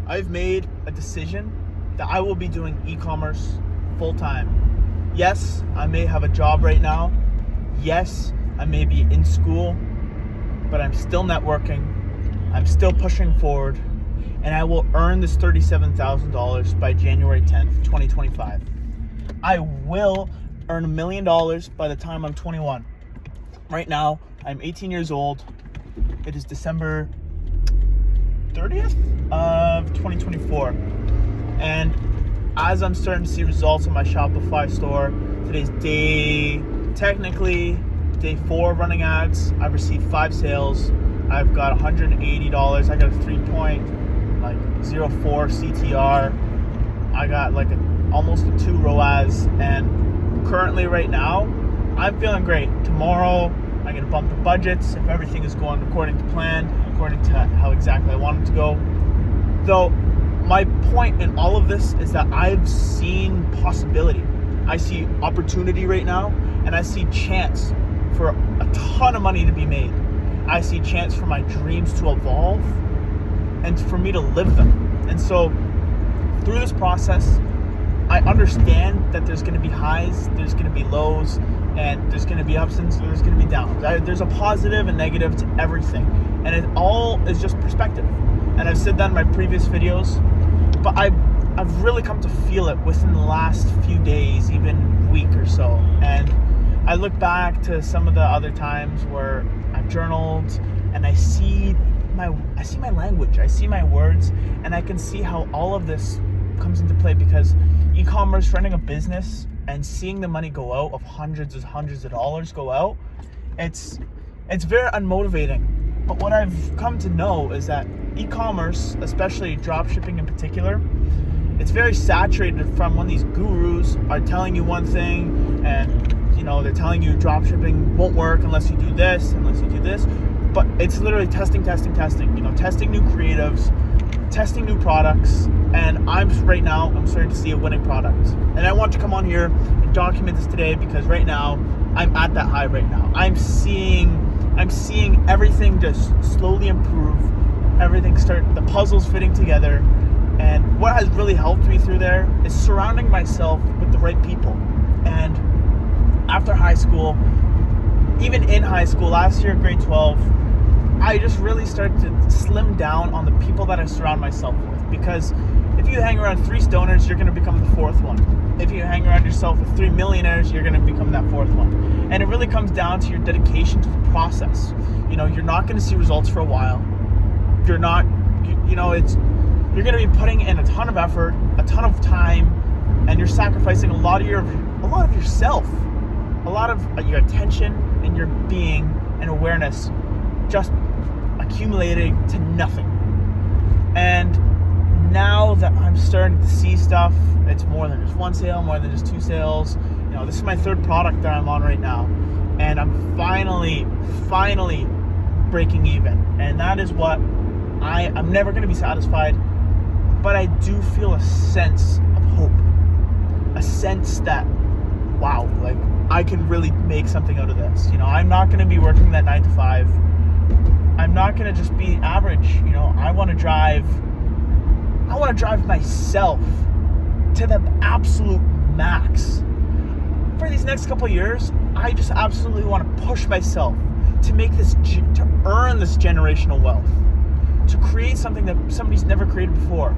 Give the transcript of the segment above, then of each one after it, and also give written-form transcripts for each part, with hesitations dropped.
I've made a decision that I will be doing e-commerce full time. Yes, I may have a job right now. Yes, I may be in school, but I'm still networking. I'm still pushing forward, and I will earn this $37,000 by January 10th, 2025. I will earn $1 million by the time I'm 21. Right now, I'm 18 years old. It is December 30th of 2024. And as I'm starting to see results on my Shopify store, today's technically day 4 of running ads. I've received 5 sales. I've got $180. I got a 3.04 CTR. I got almost a 2 ROAS. And currently right now, I'm feeling great. Tomorrow, I'm going to bump the budgets if everything is going according to plan, according to how exactly I want it to go. Though, my point in all of this is that I've seen possibility. I see opportunity right now, and I see chance for a ton of money to be made. I see chance for my dreams to evolve and for me to live them. And so, through this process, I understand that there's going to be highs, there's going to be lows, and there's going to be ups and there's going to be downs. There's a positive and negative to everything. And it all is just perspective. And I've said that in my previous videos, but I've really come to feel it within the last few days, even week or so. And I look back to some of the other times where I've journaled, and I see my language, I see my words, and I can see how all of this comes into play because e-commerce, running a business, and seeing the money go out of hundreds of dollars go out, it's very unmotivating. But what I've come to know is that e-commerce, especially dropshipping in particular, it's very saturated from when these gurus are telling you one thing, and they're telling you dropshipping won't work unless you do this, but it's literally testing, testing new creatives, testing new products, and I'm starting to see a winning product. And I want to come on here and document this today because right now I'm at that high right now. I'm seeing everything just slowly improve, the puzzles fitting together. And what has really helped me through there is surrounding myself with the right people. And after high school, even in high school, last year, grade 12, I just really started to slim down on the people that I surround myself with. Because if you hang around 3 stoners, you're going to become the 4th one. If you hang around yourself with 3 millionaires, you're going to become that 4th one. And it really comes down to your dedication to the process. You're not going to see results for a while. You're going to be putting in a ton of effort, a ton of time, and you're sacrificing a lot of yourself, a lot of your attention and your being and awareness just accumulating to nothing. And now that I'm starting to see stuff, it's more than just 1 sale, more than just 2 sales. This is my 3rd product that I'm on right now, and I'm finally breaking even. And that is what I'm never going to be satisfied, but I do feel a sense of hope, a sense that, wow, I can really make something out of this. I'm not going to be working that 9 to 5. I'm not going to just be average. I want to drive myself to the absolute max. For these next couple of years, I just absolutely want to push myself to make to earn this generational wealth, to create something that somebody's never created before.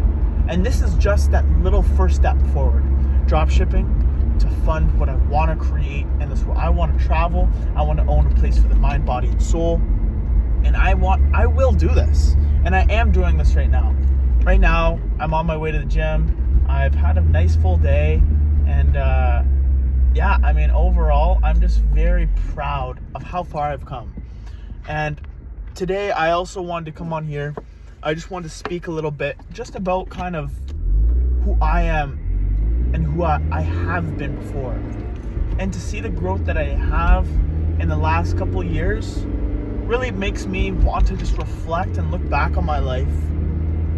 And this is just that little first step forward. Dropshipping to fund what I want to create in this world. I want to travel. I want to own a place for the mind, body, and soul. And I will do this. And I am doing this right now. Right now, I'm on my way to the gym. I've had a nice full day. And overall, I'm just very proud of how far I've come. And today, I also wanted to come on here. I just wanted to speak a little bit just about kind of who I am and who I have been before. And to see the growth that I have in the last couple of years really makes me want to just reflect and look back on my life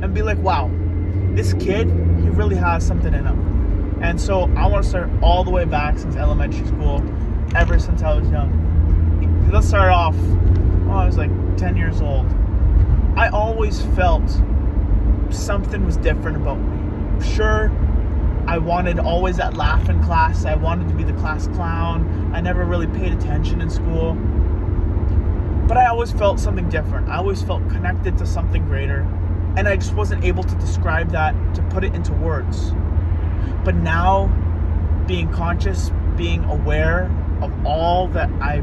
and be like, wow, this kid, he really has something in him. And so I want to start all the way back since elementary school, ever since I was young. Let's start off, I was 10 years old. I always felt something was different about me. Sure, I wanted always that laugh in class. I wanted to be the class clown. I never really paid attention in school. But I always felt something different. I always felt connected to something greater. And I just wasn't able to describe that, to put it into words. But now, being conscious, being aware of all that I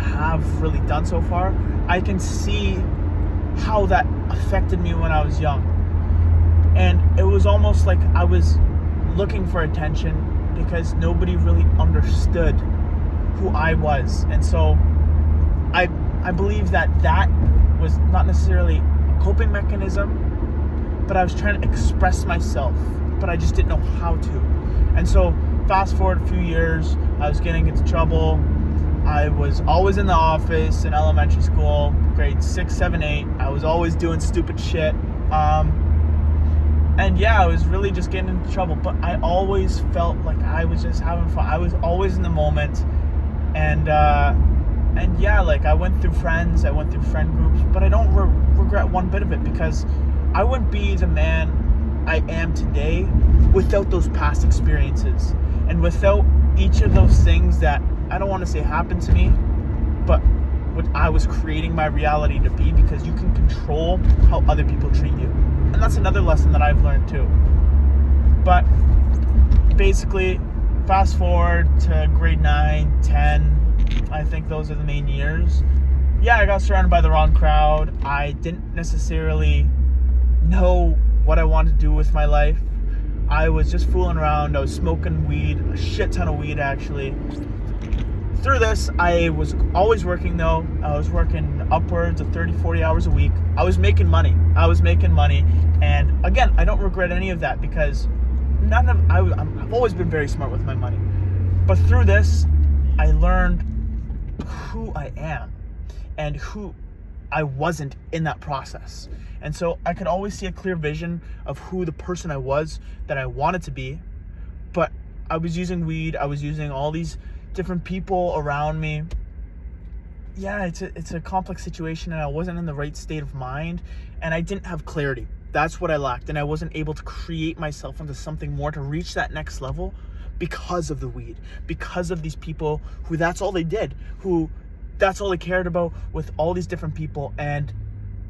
have really done so far, I can see how that affected me when I was young. And it was almost like I was looking for attention because nobody really understood who I was. And so I believe that was not necessarily a coping mechanism, but I was trying to express myself, but I just didn't know how to. And so fast forward a few years, I was getting into trouble. I was always in the office in elementary school, grades 6, 7, 8. I was always doing stupid shit. And yeah, I was really just getting into trouble, but I always felt like I was just having fun. I was always in the moment. And yeah, like I went through friends, I went through friend groups, but I don't regret one bit of it, because I wouldn't be the man I am today without those past experiences and without each of those things that I don't want to say happened to me, but what I was creating my reality to be, because you can control how other people treat you. And that's another lesson that I've learned too. But basically, fast forward to grade 9, 10, I think those are the main years. Yeah, I got surrounded by the wrong crowd. I didn't necessarily know what I wanted to do with my life. I was just fooling around. I was smoking weed, a shit ton of weed actually. Through this, I was always working though. I was working upwards of 30, 40 hours a week. I was making money. And again, I don't regret any of that, because I've always been very smart with my money. But through this, I learned who I am and who I wasn't in that process. And so I could always see a clear vision of who the person I was that I wanted to be. But I was using weed. I was using all these different people around me. Yeah, it's a complex situation, and I wasn't in the right state of mind, and I didn't have clarity. That's what I lacked, and I wasn't able to create myself into something more to reach that next level because of the weed, because of these people who that's all they did, who that's all they cared about, with all these different people. And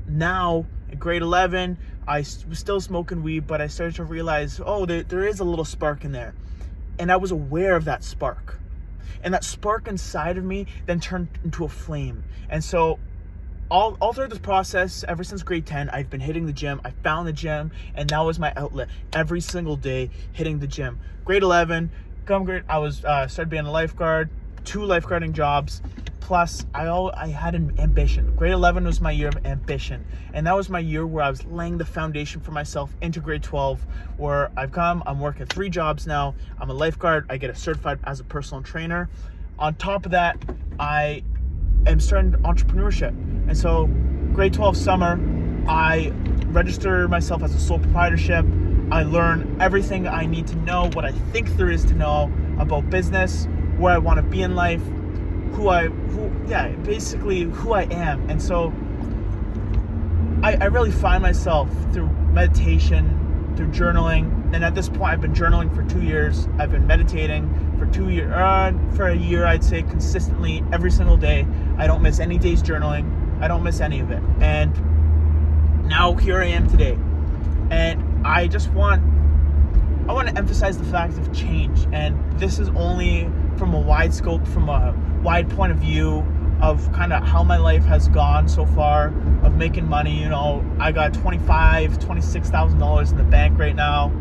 now in grade 11, I was still smoking weed, but I started to realize, oh, there is a little spark in there. And I was aware of that spark. And that spark inside of me then turned into a flame. And so all through this process, ever since grade 10, I've been hitting the gym. I found the gym, and that was my outlet every single day, hitting the gym. Grade 11, I was started being a lifeguard, 2 lifeguarding jobs, plus I had an ambition. Grade 11 was my year of ambition, and that was my year where I was laying the foundation for myself into grade 12, where I'm working 3 jobs now. I'm a lifeguard. I get certified as a personal trainer. On top of that, I am starting entrepreneurship. And so grade 12 summer, I register myself as a sole proprietorship. I learn everything I need to know, what I think there is to know about business, where I want to be in life, basically who I am. And so I really find myself through meditation, through journaling. And at this point, I've been journaling for 2 years. I've been meditating for a year, I'd say, consistently every single day. I don't miss any days journaling. I don't miss any of it. And now here I am today. And I want to emphasize the fact of change. And this is only from a wide scope, from a wide point of view of kind of how my life has gone so far, of making money. You know, I got $26,000 in the bank right now.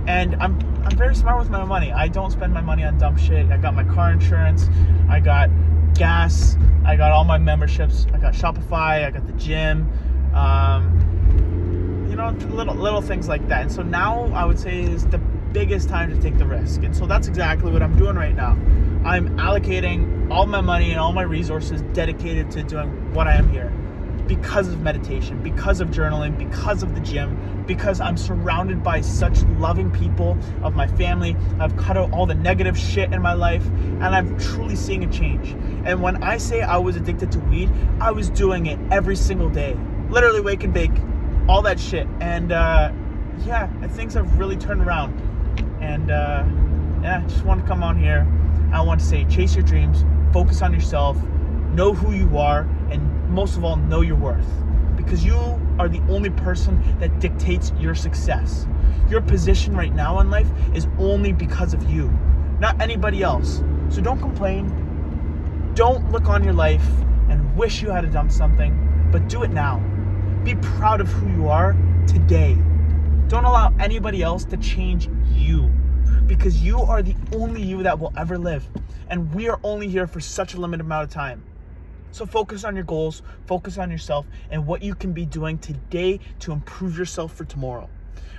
And I'm very smart with my money. I don't spend my money on dumb shit. I got my car insurance. I got gas. I got all my memberships. I got Shopify. I got the gym. Little things like that. And so now I would say is the biggest time to take the risk. And so that's exactly what I'm doing right now. I'm allocating all my money and all my resources dedicated to doing what I am here, because of meditation, because of journaling, because of the gym, because I'm surrounded by such loving people of my family. I've cut out all the negative shit in my life, and I'm truly seeing a change. And when I say I was addicted to weed, I was doing it every single day, literally wake and bake, all that shit. And things have really turned around. And just want to come on here. I want to say, chase your dreams, focus on yourself, know who you are, and most of all, know your worth. Because you are the only person that dictates your success. Your position right now in life is only because of you, not anybody else. So don't complain. Don't look on your life and wish you had done something, but do it now. Be proud of who you are today. Don't allow anybody else to change you, because you are the only you that will ever live. And we are only here for such a limited amount of time. So focus on your goals, focus on yourself, and what you can be doing today to improve yourself for tomorrow.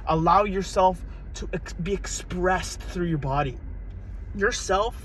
Allow yourself to be expressed through your body. Yourself,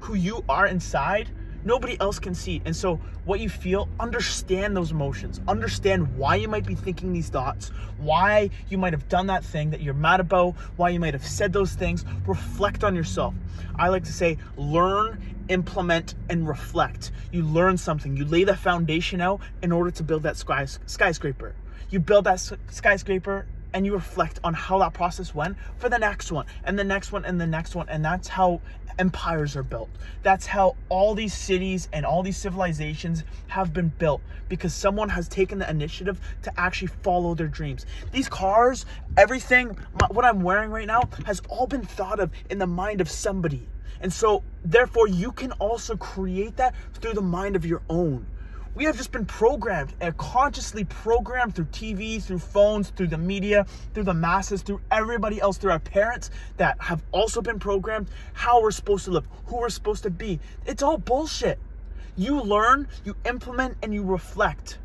who you are inside, nobody else can see. And so what you feel, understand those emotions. Understand why you might be thinking these thoughts, why you might have done that thing that you're mad about, why you might have said those things. Reflect on yourself. I like to say, learn, implement, and reflect. You learn something. You lay the foundation out in order to build that skyscraper. You build that skyscraper and you reflect on how that process went for the next one and the next one and the next one. And that's how empires are built. That's how all these cities and all these civilizations have been built, because someone has taken the initiative to actually follow their dreams. These cars, everything, what I'm wearing right now has all been thought of in the mind of somebody. And so therefore you can also create that through the mind of your own. We have just been programmed and consciously programmed through TV, through phones, through the media, through the masses, through everybody else, through our parents that have also been programmed how we're supposed to live, who we're supposed to be. It's all bullshit. You learn, you implement, and you reflect.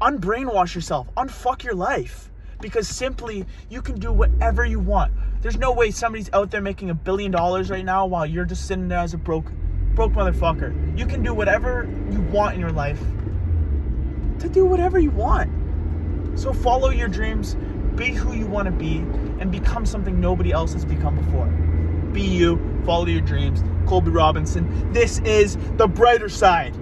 Unbrainwash yourself. Unfuck your life. Because simply, you can do whatever you want. There's no way somebody's out there making $1 billion right now while you're just sitting there as a broke motherfucker. You can do whatever you want in your life to do whatever you want. So follow your dreams, be who you want to be, and become something nobody else has become before. Be you, follow your dreams. Colby Robinson. This is The Brighter Side.